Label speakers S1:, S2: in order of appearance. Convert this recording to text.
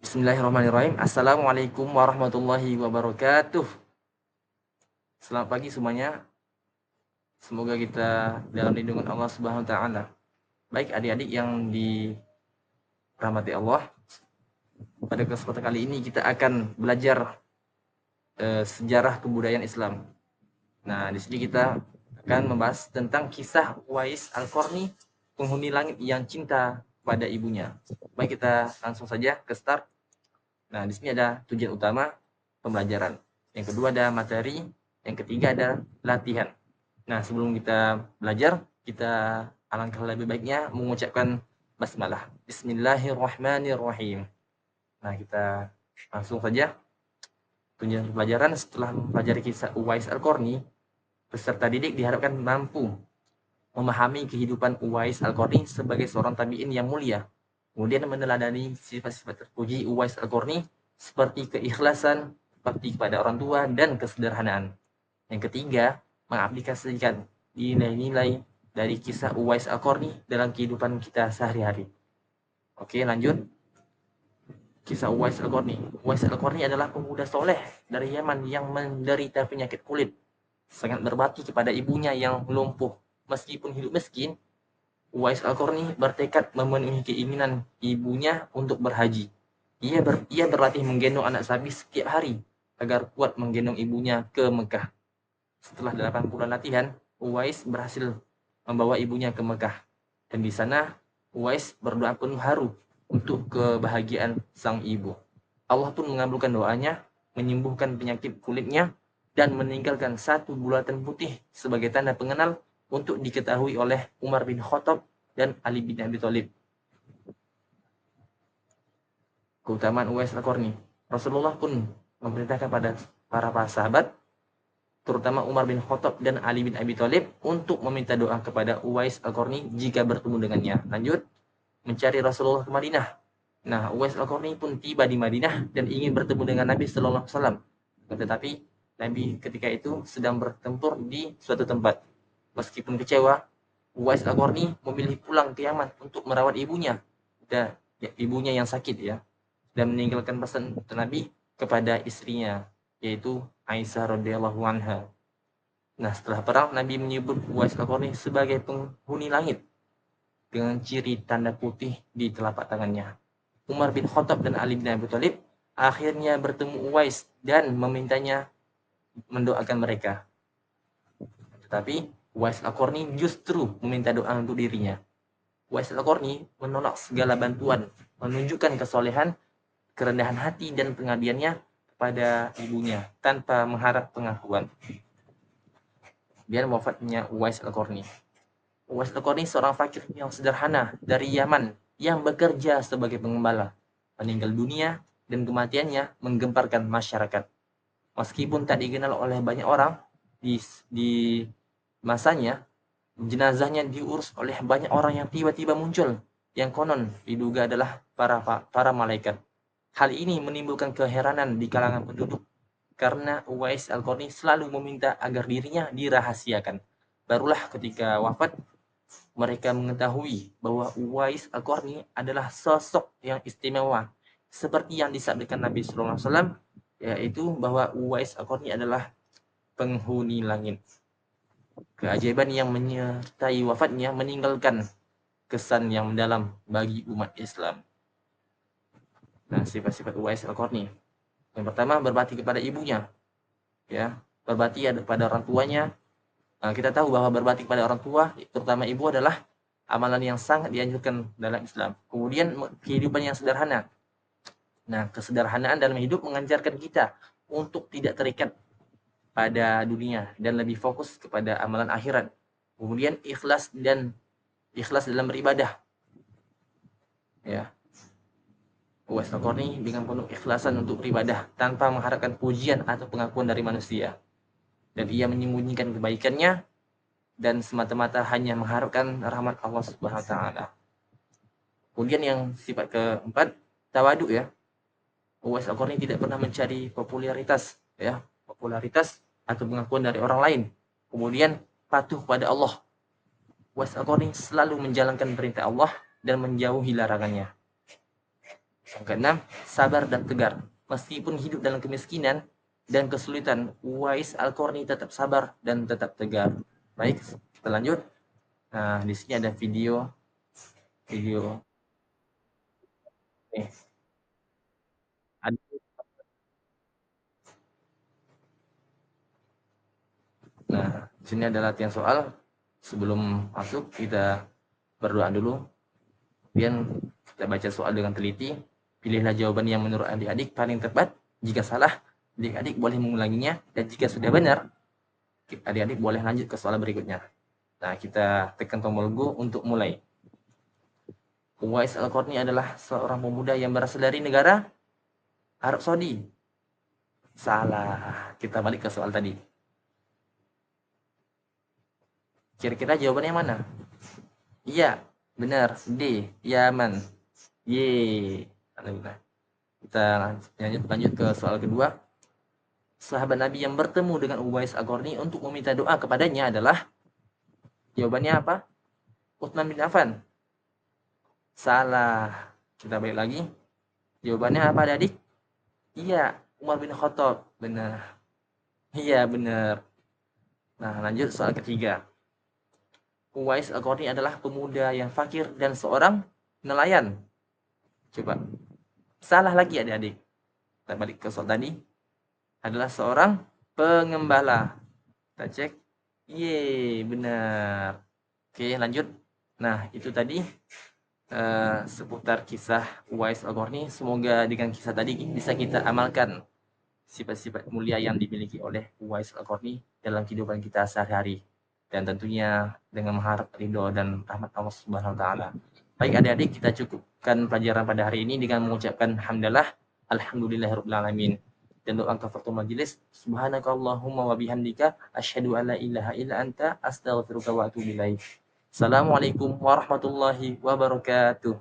S1: Bismillahirrahmanirrahim. Assalamualaikum warahmatullahi wabarakatuh. Selamat pagi semuanya. Semoga kita dalam lindungan Allah Subhanahu wa taala. Baik adik-adik yang dirahmati Allah, pada kesempatan kali ini kita akan belajar sejarah kebudayaan Islam. Nah, di sini kita akan membahas tentang kisah Uwais Al-Qarni, penghuni langit yang cinta pada ibunya. Baik, kita langsung saja ke start. Nah, di sini ada tujuan utama pembelajaran. Yang kedua ada materi, yang ketiga ada latihan. Nah, sebelum kita belajar, kita alangkah lebih baiknya mengucapkan basmalah. Bismillahirrahmanirrahim. Nah, kita langsung saja. Tujuan pembelajaran setelah mempelajari kisah Uwais Al-Qarni, peserta didik diharapkan mampu memahami kehidupan Uwais Al-Qarni sebagai seorang tabi'in yang mulia. Kemudian meneladani sifat-sifat terpuji Uwais Al-Qarni seperti keikhlasan, bakti kepada orang tua, dan kesederhanaan. Yang ketiga, mengaplikasikan nilai-nilai dari kisah Uwais Al-Qarni dalam kehidupan kita sehari-hari. Oke, lanjut. Kisah Uwais Al-Qarni. Uwais Al-Qarni adalah pemuda soleh dari Yaman yang menderita penyakit kulit. Sangat berbakti kepada ibunya yang lumpuh. Meskipun hidup miskin, Uwais Al-Qarni bertekad memenuhi keinginan ibunya untuk berhaji. Ia berlatih menggendong anak sapi setiap hari agar kuat menggendong ibunya ke Mekah. Setelah 8 bulan latihan, Uwais berhasil membawa ibunya ke Mekah. Dan di sana, Uwais berdoa penuh haru untuk kebahagiaan sang ibu. Allah pun mengabulkan doanya, menyembuhkan penyakit kulitnya, dan meninggalkan 1 bulatan putih sebagai tanda pengenal untuk diketahui oleh Umar bin Khattab dan Ali bin Abi Thalib. Keutamaan Uwais Al-Qarni. Rasulullah pun memerintahkan pada para sahabat, terutama Umar bin Khattab dan Ali bin Abi Thalib, untuk meminta doa kepada Uwais Al-Qarni jika bertemu dengannya. Lanjut, mencari Rasulullah ke Madinah. Nah, Uwais Al-Qarni pun tiba di Madinah dan ingin bertemu dengan Nabi Sallallahu Alaihi Wasallam. Tetapi Nabi ketika itu sedang bertempur di suatu tempat. Meskipun kecewa, Uwais Al-Qarni memilih pulang ke Yaman untuk merawat ibunya, dan ibunya yang sakit ya, dan meninggalkan pesan Nabi kepada istrinya, yaitu Aisyah radhiyallahu anha. Nah, setelah perang, Nabi menyebut Uwais Al-Qarni sebagai penghuni langit dengan ciri tanda putih di telapak tangannya. Umar bin Khattab dan Ali bin Abi Thalib akhirnya bertemu Uwais dan memintanya mendoakan mereka. Tetapi Uwais Al-Qarni justru meminta doa untuk dirinya. Uwais Al-Qarni menolak segala bantuan, menunjukkan kesolehan, kerendahan hati dan pengabdiannya kepada ibunya tanpa mengharap pengakuan. Biar wafatnya Uwais Al-Qarni. Uwais Al-Qarni seorang fakir yang sederhana dari Yaman yang bekerja sebagai pengembala. Meninggal dunia dan kematiannya menggemparkan masyarakat. Meskipun tak dikenal oleh banyak orang di masanya, jenazahnya diurus oleh banyak orang yang tiba-tiba muncul, yang konon diduga adalah para malaikat. Hal ini menimbulkan keheranan di kalangan penduduk, karena Uwais Al-Qarni selalu meminta agar dirinya dirahasiakan. Barulah ketika wafat, mereka mengetahui bahwa Uwais Al-Qarni adalah sosok yang istimewa, seperti yang disabdakan Nabi Sallallahu Alaihi Wasallam, yaitu bahwa Uwais Al-Qarni adalah penghuni langit. Keajaiban yang menyertai wafatnya meninggalkan kesan yang mendalam bagi umat Islam. Nah, sifat-sifat Uwais Al-Qarni. Yang pertama, berbakti kepada ibunya. Ya, berbakti kepada orang tuanya. Nah, kita tahu bahwa berbakti kepada orang tua, terutama ibu, adalah amalan yang sangat dianjurkan dalam Islam. Kemudian kehidupan yang sederhana. Nah, kesederhanaan dalam hidup mengajarkan kita untuk tidak terikat pada dunia dan lebih fokus kepada amalan akhirat. Kemudian ikhlas dalam beribadah. Ya. Uwais Al-Qarni dengan penuh ikhlasan untuk beribadah tanpa mengharapkan pujian atau pengakuan dari manusia. Dan ia menyembunyikan kebaikannya dan semata-mata hanya mengharapkan rahmat Allah Subhanahu wa taala. Kemudian yang sifat keempat, tawaduk ya. Uwais Al-Qarni tidak pernah mencari popularitas atau pengakuan dari orang lain. Kemudian patuh pada Allah. Uwais Al-Qarni selalu menjalankan perintah Allah dan menjauhi larangannya. Yang keenam, sabar dan tegar. Meskipun hidup dalam kemiskinan dan kesulitan, Uwais Al-Qarni tetap sabar dan tetap tegar. Baik, kita lanjut. Nah, di sini ada video nih. Nah, di sini ada latihan soal. Sebelum masuk, kita berdoa dulu. Kemudian kita baca soal dengan teliti. Pilihlah jawaban yang menurut adik-adik paling tepat. Jika salah, adik-adik boleh mengulanginya. Dan jika sudah benar, adik-adik boleh lanjut ke soal berikutnya. Nah, kita tekan tombol Go untuk mulai. Uwais Al-Qarni adalah seorang pemuda yang berasal dari negara Arab Saudi. Salah. Kita balik ke soal tadi. Kira-kira jawabannya mana? Iya, benar. D. Yaman. Ye. Alhamdulillah. Kita lanjut ke soal kedua. Sahabat Nabi yang bertemu dengan Uwais Al-Qarni untuk meminta doa kepadanya adalah, jawabannya apa? Utsman bin Affan. Salah. Kita balik lagi. Jawabannya apa, adik? Iya, Umar bin Khattab. Benar. Iya, benar. Nah, lanjut soal ketiga. Uwais Al-Qarni adalah pemuda yang fakir dan seorang nelayan. Coba. Salah lagi, adik-adik. Kita balik ke soal tadi. Adalah seorang pengembala. Kita cek. Yeay, benar. Oke, lanjut. Nah, itu tadi seputar kisah Uwais Al-Qarni. Semoga dengan kisah tadi bisa kita amalkan sifat-sifat mulia yang dimiliki oleh Uwais Al-Qarni dalam kehidupan kita sehari-hari. Dan tentunya dengan mengharap ridho dan rahmat Allah Subhanahu wa taala. Baik adik-adik, kita cukupkan pelajaran pada hari ini dengan mengucapkan hamdalah, alhamdulillahirabbil alamin. Dan doa kafaratul majelis, subhanakallahumma wa bihamdika asyhadu an la ilaha illa anta astaghfiruka wa atubu ilaik. Assalamualaikum warahmatullahi wabarakatuh.